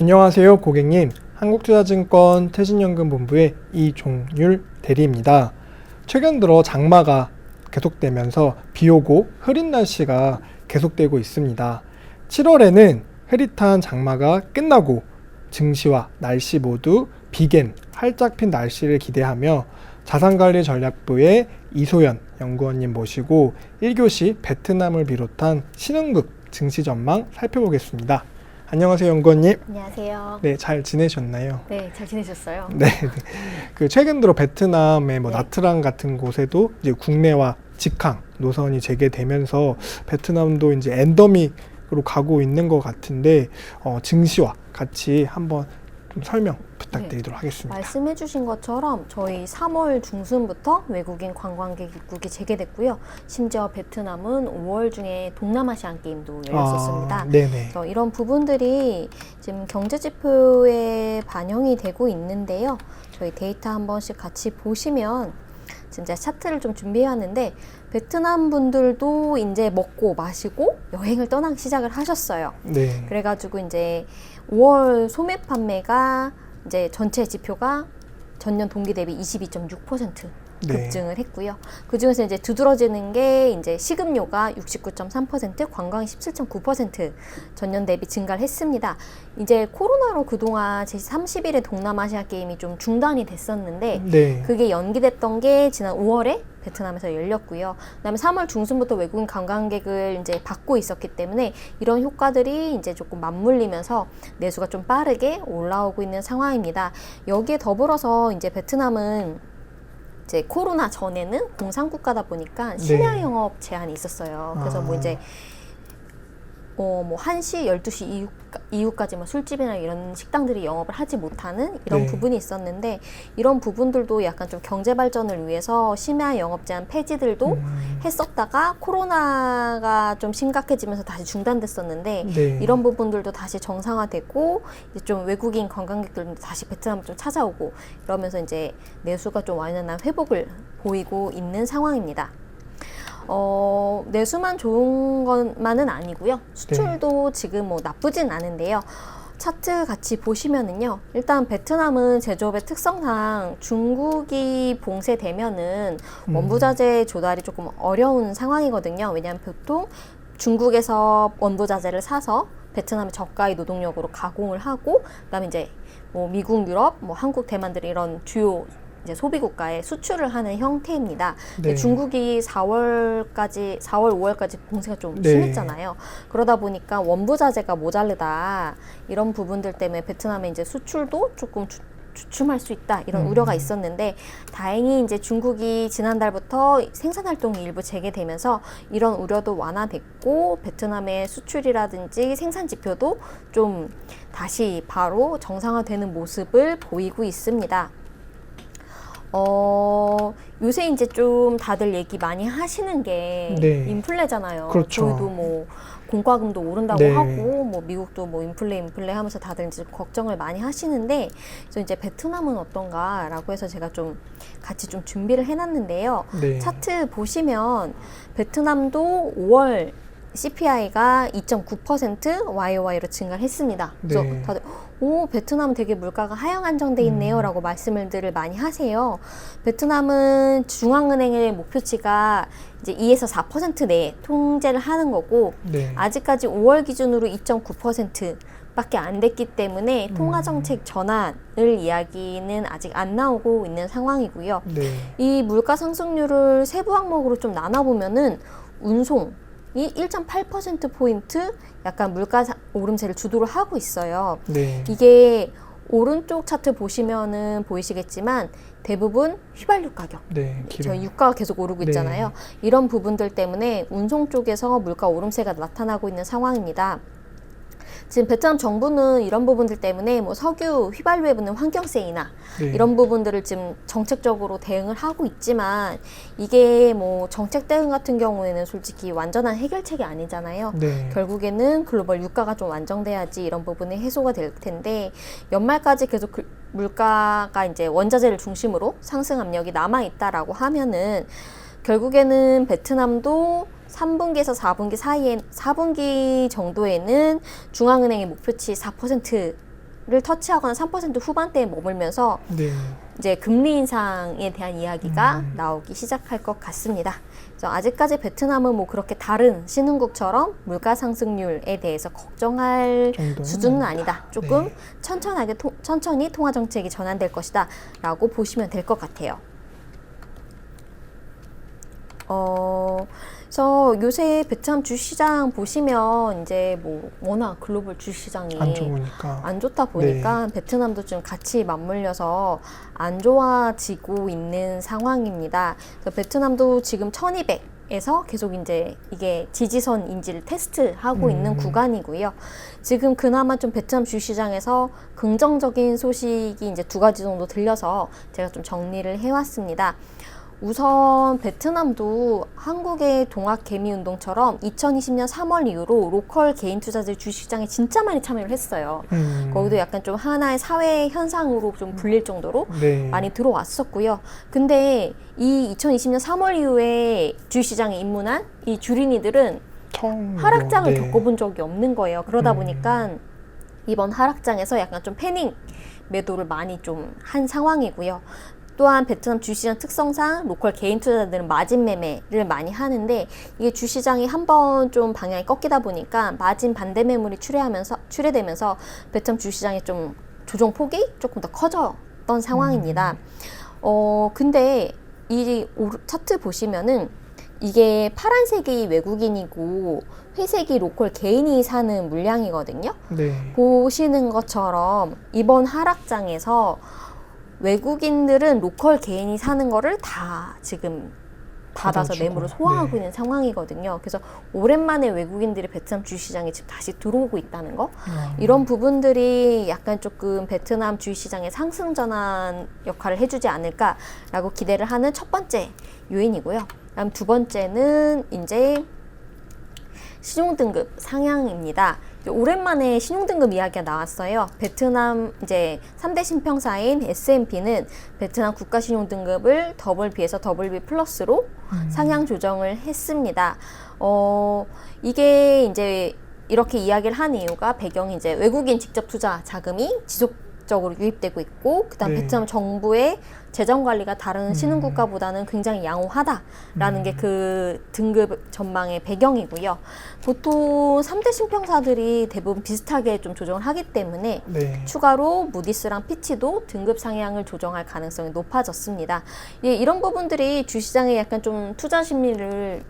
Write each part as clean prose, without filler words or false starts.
안녕하세요, 고객님. 한국투자증권 퇴직연금본부의 이종율 대리입니다. 최근 들어 장마가 계속되면서 비 오고 흐린 날씨가 계속되고 있습니다. 7월에는 흐릿한 장마가 끝나고 증시와 날씨 모두 비겐 활짝 핀 날씨를 기대하며 자산관리전략부의 이소연 연구원님 모시고 1교시 베트남을 비롯한 신흥국 증시 전망 살펴보겠습니다. 안녕하세요, 연구원님. 안녕하세요. 네, 잘 지내셨나요? 네, 잘 지내셨어요? 네. 최근 들어 베트남의 네. 나트랑 같은 곳에도 이제 국내와 직항 노선이 재개되면서 베트남도 이제 엔더믹으로 가고 있는 것 같은데 증시와 같이 한번 좀 설명 부탁드리도록 하겠습니다. 말씀해주신 것처럼 저희 3월 중순부터 외국인 관광객 입국이 재개됐고요. 심지어 베트남은 5월 중에 동남아시안 게임도 열렸었습니다. 네네. 그래서 이런 부분들이 지금 경제 지표에 반영이 되고 있는데요. 저희 데이터 한 번씩 같이 보시면 진짜 차트를 좀 준비해왔는데 베트남 분들도 이제 먹고 마시고 여행을 떠나기 시작을 하셨어요. 네. 그래가지고 이제 5월 소매 판매가 이제 전체 지표가 전년 동기 대비 22.6% 급증을 했고요. 그 중에서 이제 두드러지는 게 이제 식음료가 69.3%, 관광이 17.9% 전년 대비 증가를 했습니다. 이제 코로나로 그동안 제 30일에 동남아시아 게임이 좀 중단이 됐었는데 네. 그게 연기됐던 게 지난 5월에 베트남에서 열렸고요. 그다음에 3월 중순부터 외국인 관광객을 이제 받고 있었기 때문에 이런 효과들이 이제 조금 맞물리면서 내수가 좀 빠르게 올라오고 있는 상황입니다. 여기에 더불어서 이제 베트남은 이제 코로나 전에는 공산국가다 보니까 심야 영업 제한이 있었어요. 그래서 뭐 이제 뭐 1시, 12시 이후까지 뭐 술집이나 이런 식당들이 영업을 하지 못하는 이런 부분이 있었는데 이런 부분들도 약간 좀 경제 발전을 위해서 심야 영업 제한 폐지들도 했었다가 코로나가 좀 심각해지면서 다시 중단됐었는데 이런 부분들도 다시 정상화됐고 이제 좀 외국인 관광객들도 다시 베트남을 좀 찾아오고 이러면서 이제 내수가 좀 완연한 회복을 보이고 있는 상황입니다. 내수만 좋은 것만은 아니고요. 수출도 지금 뭐 나쁘진 않은데요. 차트 같이 보시면은요. 일단 베트남은 제조업의 특성상 중국이 봉쇄되면은 원부자재 조달이 조금 어려운 상황이거든요. 왜냐하면 보통 중국에서 원부자재를 사서 베트남의 저가의 노동력으로 가공을 하고 그다음에 이제 뭐 미국, 유럽, 뭐 한국, 대만들 이런 주요 이제 소비 국가에 수출을 하는 형태입니다. 중국이 4월, 5월까지 봉쇄가 좀 심했잖아요. 그러다 보니까 원부자재가 모자르다 이런 부분들 때문에 베트남의 이제 수출도 조금 주춤할 수 있다 이런 우려가 있었는데 다행히 이제 중국이 지난달부터 생산 활동이 일부 재개되면서 이런 우려도 완화됐고 베트남의 수출이라든지 생산 지표도 좀 다시 바로 정상화되는 모습을 보이고 있습니다. 요새 이제 좀 다들 얘기 많이 하시는 게 인플레잖아요. 그렇죠. 저희도 뭐 공과금도 오른다고 하고 뭐 미국도 뭐 인플레 하면서 다들 이제 걱정을 많이 하시는데 그래서 이제 베트남은 어떤가라고 해서 제가 좀 같이 좀 준비를 해놨는데요. 차트 보시면 베트남도 5월 CPI가 2.9% YOY로 증가를 했습니다. 그래서 다들 베트남 되게 물가가 하향 안정돼 있네요 라고 말씀을 많이 하세요. 베트남은 중앙은행의 목표치가 이제 2에서 4% 내에 통제를 하는 거고 아직까지 5월 기준으로 2.9% 밖에 안 됐기 때문에 통화정책 전환을 이야기는 아직 안 나오고 있는 상황이고요. 이 물가 상승률을 세부 항목으로 좀 나눠보면은 운송 이 1.8%포인트 약간 물가 오름세를 주도를 하고 있어요. 이게 오른쪽 차트 보시면은 보이시겠지만 대부분 휘발유 가격, 저희 유가가 계속 오르고 있잖아요. 이런 부분들 때문에 운송 쪽에서 물가 오름세가 나타나고 있는 상황입니다. 지금 베트남 정부는 이런 부분들 때문에 뭐 석유, 휘발유에 붙는 환경세이나 이런 부분들을 지금 정책적으로 대응을 하고 있지만 이게 뭐 정책 대응 같은 경우에는 솔직히 완전한 해결책이 아니잖아요. 결국에는 글로벌 유가가 좀 안정돼야지 이런 부분이 해소가 될 텐데 연말까지 계속 물가가 이제 원자재를 중심으로 상승 압력이 남아 있다라고 하면은 결국에는 베트남도 3분기에서 4분기 사이에 4분기 정도에는 중앙은행의 목표치 4% 3%를 터치하거나 3% 후반대에 머물면서 네. 이제 금리 인상에 대한 이야기가 나오기 시작할 것 같습니다. 그래서 아직까지 베트남은 뭐 그렇게 다른 신흥국처럼 물가 상승률에 대해서 걱정할 정도는 수준은 아니다. 아니다. 조금 네. 천천히 통화 정책이 전환될 것이다 라고 보시면 될 것 같아요. 그래서 요새 베트남 주시장 보시면 이제 뭐 워낙 글로벌 주시장이 안 좋으니까. 안 좋다 보니까 베트남도 좀 같이 맞물려서 안 좋아지고 있는 상황입니다. 그래서 베트남도 지금 1200에서 계속 이제 이게 지지선인지를 테스트하고 있는 구간이고요. 지금 그나마 좀 베트남 주시장에서 긍정적인 소식이 이제 2가지 정도 들려서 제가 좀 정리를 해왔습니다. 우선 베트남도 한국의 동학개미운동처럼 2020년 3월 이후로 로컬 개인 투자들 주식시장에 진짜 많이 참여를 했어요. 거기도 약간 좀 하나의 사회 현상으로 좀 불릴 정도로 네. 많이 들어왔었고요. 근데 이 2020년 3월 이후에 주식시장에 입문한 이 주린이들은 처음으로, 하락장을 네. 겪어본 적이 없는 거예요. 그러다 보니까 이번 하락장에서 약간 좀 패닉 매도를 많이 좀 한 상황이고요. 또한 베트남 주시장 특성상 로컬 개인 투자자들은 마진 매매를 많이 하는데 이게 주시장이 한번 좀 방향이 꺾이다 보니까 마진 반대 매물이 출회되면서 베트남 주시장의 좀 조정 폭이 조금 더 커졌던 상황입니다. 근데 이 차트 보시면은 이게 파란색이 외국인이고 회색이 로컬 개인이 사는 물량이거든요. 네. 보시는 것처럼 이번 하락장에서 외국인들은 로컬 개인이 사는 거를 다 지금 받아서 받아주고, 매물을 소화하고 네. 있는 상황이거든요. 그래서 오랜만에 외국인들이 베트남 주식시장에 지금 다시 들어오고 있다는 거. 이런 부분들이 약간 조금 베트남 주식시장의 상승 전환 역할을 해주지 않을까라고 기대를 하는 첫 번째 요인이고요. 다음 두 번째는 이제 신용등급 상향입니다. 오랜만에 신용등급 이야기가 나왔어요. 베트남 이제 3대 신평사인 S&P는 베트남 국가신용등급을 BB에서 BB 플러스로 상향 조정을 했습니다. 이게 이제 이렇게 이야기를 한 이유가 배경이 이제 외국인 직접 투자 자금이 지속적으로 유입되고 있고, 그다음 네. 베트남 정부의 재정 관리가 다른 신흥 국가보다는 굉장히 양호하다라는 게 그 등급 전망의 배경이고요. 보통 3대 신평사들이 대부분 비슷하게 좀 조정을 하기 때문에 네. 추가로 무디스랑 피치도 등급 상향을 조정할 가능성이 높아졌습니다. 예, 이런 부분들이 주시장에 약간 좀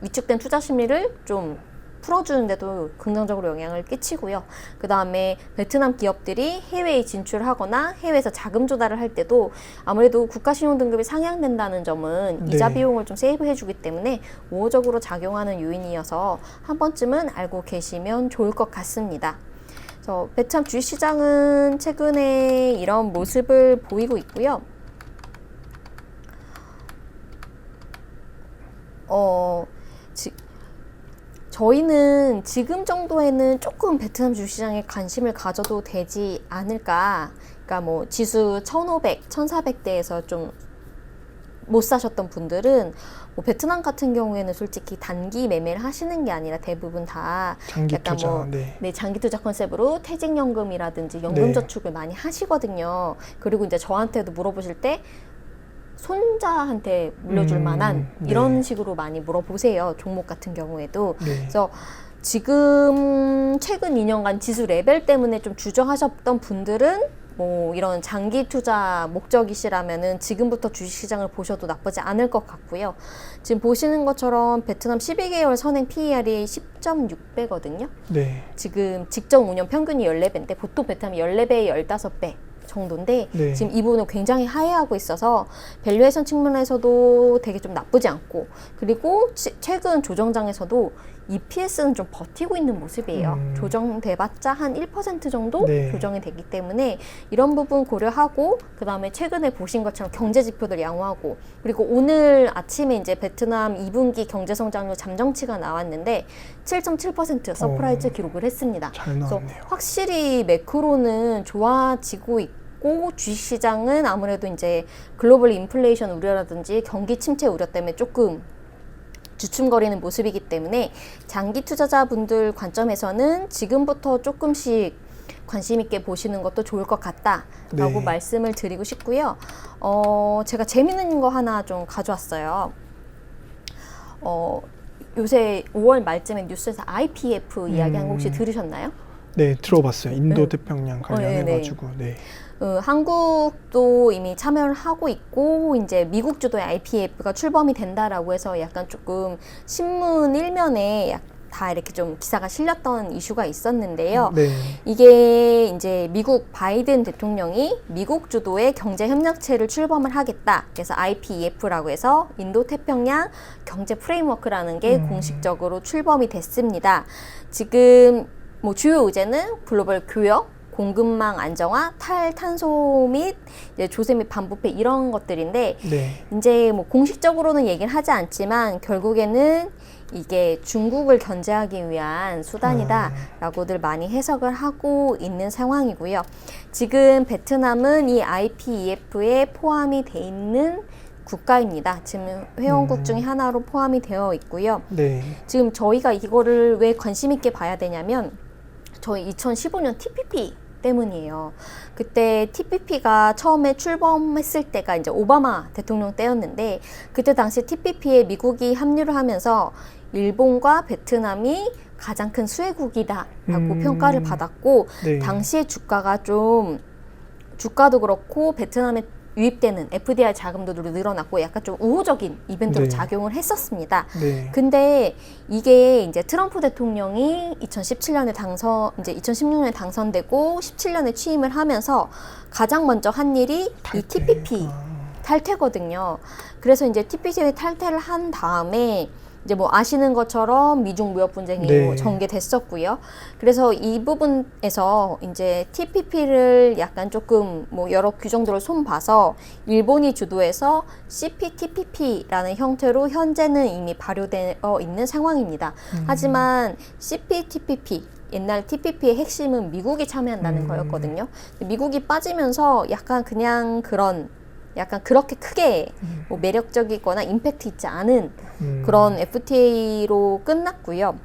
위축된 투자 심리를 좀 풀어주는데도 긍정적으로 영향을 끼치고요. 그 다음에 베트남 기업들이 해외에 진출하거나 해외에서 자금 조달을 할 때도 아무래도 국가신용등급이 상향된다는 점은 네. 이자 비용을 좀 세이브해주기 때문에 우호적으로 작용하는 요인이어서 한 번쯤은 알고 계시면 좋을 것 같습니다. 그래서 베트남 주식시장은 최근에 이런 모습을 보이고 있고요. 저희는 지금 정도에는 조금 베트남 주식시장에 관심을 가져도 되지 않을까. 그러니까 뭐 지수 1500, 1400대에서 좀 못 사셨던 분들은 뭐 베트남 같은 경우에는 솔직히 단기 매매를 하시는 게 아니라 대부분 다 장기 약간 투자. 뭐 네. 장기 투자 컨셉으로 퇴직연금이라든지 연금 저축을 많이 하시거든요. 그리고 이제 저한테도 물어보실 때 손자한테 물려줄 만한 이런 네. 식으로 많이 물어보세요. 종목 같은 경우에도. 네. 그래서 지금 최근 2년간 지수 레벨 때문에 좀 주저하셨던 분들은 뭐 이런 장기 투자 목적이시라면은 지금부터 주식시장을 보셔도 나쁘지 않을 것 같고요. 지금 보시는 것처럼 베트남 12개월 선행 PER이 10.6배거든요. 네. 지금 직전 5년 평균이 14배인데 보통 베트남이 14배, 15배 정도인데 네. 지금 이 부분은 굉장히 하회하고 있어서 밸류에이션 측면에서도 되게 좀 나쁘지 않고, 그리고 최근 조정장에서도 EPS는 좀 버티고 있는 모습이에요. 조정돼봤자 한 1% 정도 네. 조정이 되기 때문에 이런 부분 고려하고, 그 다음에 최근에 보신 것처럼 경제 지표들 양호하고, 그리고 오늘 아침에 이제 베트남 2분기 경제 성장률 잠정치가 나왔는데 7.7% 서프라이즈 기록을 했습니다. 잘 그래서 나왔네요. 확실히 매크로는 좋아지고 있고, 주식시장은 아무래도 이제 글로벌 인플레이션 우려라든지 경기 침체 우려 때문에 조금 주춤거리는 모습이기 때문에 장기 투자자분들 관점에서는 지금부터 조금씩 관심 있게 보시는 것도 좋을 것 같다라고 네. 말씀을 드리고 싶고요. 제가 재밌는 거 하나 좀 가져왔어요. 요새 5월 말쯤에 뉴스에서 IPF 이야기한 거 혹시 들으셨나요? 네, 들어봤어요. 인도 네. 태평양 관련해가지고. 네. 한국도 이미 참여를 하고 있고 이제 미국 주도의 IPF가 출범이 된다라고 해서 약간 조금 신문 일면에 다 이렇게 좀 기사가 실렸던 이슈가 있었는데요. 네. 이게 이제 미국 바이든 대통령이 미국 주도의 경제 협력체를 출범을 하겠다. 그래서 IPEF라고 해서 인도 태평양 경제 프레임워크라는 게 공식적으로 출범이 됐습니다. 지금 뭐 주요 의제는 글로벌 교역, 공급망 안정화, 탈탄소 및 이제 조세 및 반부패 이런 것들인데 네. 이제 뭐 공식적으로는 얘기를 하지 않지만 결국에는 이게 중국을 견제하기 위한 수단이다라고들 많이 해석을 하고 있는 상황이고요. 지금 베트남은 이 IPEF에 포함이 돼 있는 국가입니다. 지금 회원국 중에 하나로 포함이 되어 있고요. 네. 지금 저희가 이거를 왜 관심 있게 봐야 되냐면 저희 2015년 TPP 때문이에요. 그때 TPP가 처음에 출범했을 때가 이제 오바마 대통령 때였는데 그때 당시 TPP에 미국이 합류를 하면서 일본과 베트남이 가장 큰 수혜국이다라고 평가를 받았고 네. 당시에 주가도 그렇고 베트남에 유입되는 FDI 자금도 늘어났고 약간 좀 우호적인 이벤트로 네. 작용을 했었습니다. 네. 근데 이게 이제 트럼프 대통령이 2016년에 당선되고 17년에 취임을 하면서 가장 먼저 한 일이 이 탈퇴. TPP 탈퇴거든요. 그래서 이제 TPP 탈퇴를 한 다음에 이제 뭐 아시는 것처럼 미중 무역 분쟁이 네. 뭐 전개됐었고요. 그래서 이 부분에서 이제 TPP를 약간 조금 뭐 여러 규정들을 손봐서 일본이 주도해서 CPTPP라는 형태로 현재는 이미 발효되어 있는 상황입니다. 하지만 CPTPP 옛날 TPP의 핵심은 미국이 참여한다는 거였거든요. 미국이 빠지면서 약간 그냥 약간 그렇게 크게 뭐 매력적이거나 임팩트 있지 않은 그런 FTA로 끝났고요.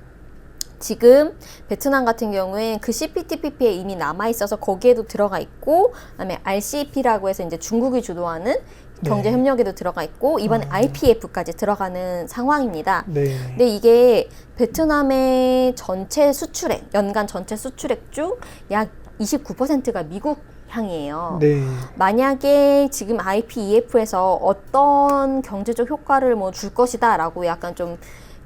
지금 베트남 같은 경우에 그 CPTPP에 이미 남아 있어서 거기에도 들어가 있고, 그다음에 RCEP라고 해서 이제 중국이 주도하는 경제 협력에도 들어가 있고 이번에 IPF까지 들어가는 상황입니다. 네. 근데 이게 베트남의 전체 수출액, 연간 전체 수출액 중 약 29%가 미국 향이에요. 네. 만약에 지금 IPEF에서 어떤 경제적 효과를 뭐 줄 것이다라고 약간 좀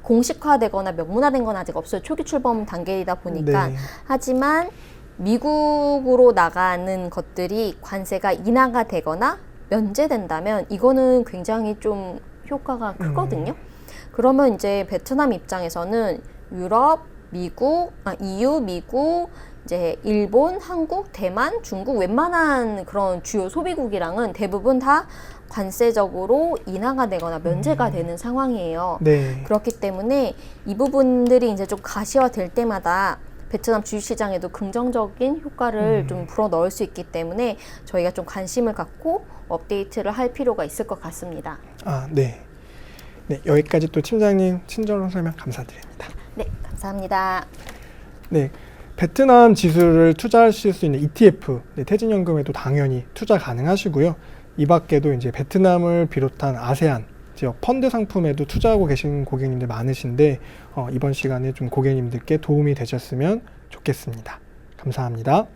공식화되거나 명문화된 건 아직 없어요. 초기 출범 단계이다 보니까. 네. 하지만 미국으로 나가는 것들이 관세가 인하가 되거나 면제된다면 이거는 굉장히 좀 효과가 크거든요. 그러면 이제 베트남 입장에서는 유럽, 미국, EU, 미국, 이제 일본, 한국, 대만, 중국 웬만한 그런 주요 소비국이랑은 대부분 다 관세적으로 인하가 되거나 면제가 되는 상황이에요. 네. 그렇기 때문에 이 부분들이 이제 좀 가시화될 때마다 베트남 주식시장에도 긍정적인 효과를 좀 불어 넣을 수 있기 때문에 저희가 좀 관심을 갖고 업데이트를 할 필요가 있을 것 같습니다. 네. 네, 여기까지 또 팀장님 친절한 설명 감사드립니다. 네, 감사합니다. 네. 베트남 지수를 투자하실 수 있는 ETF, 네, 퇴직연금에도 당연히 투자 가능하시고요. 이 밖에도 이제 베트남을 비롯한 아세안 지역 펀드 상품에도 투자하고 계신 고객님들 많으신데 이번 시간에 좀 고객님들께 도움이 되셨으면 좋겠습니다. 감사합니다.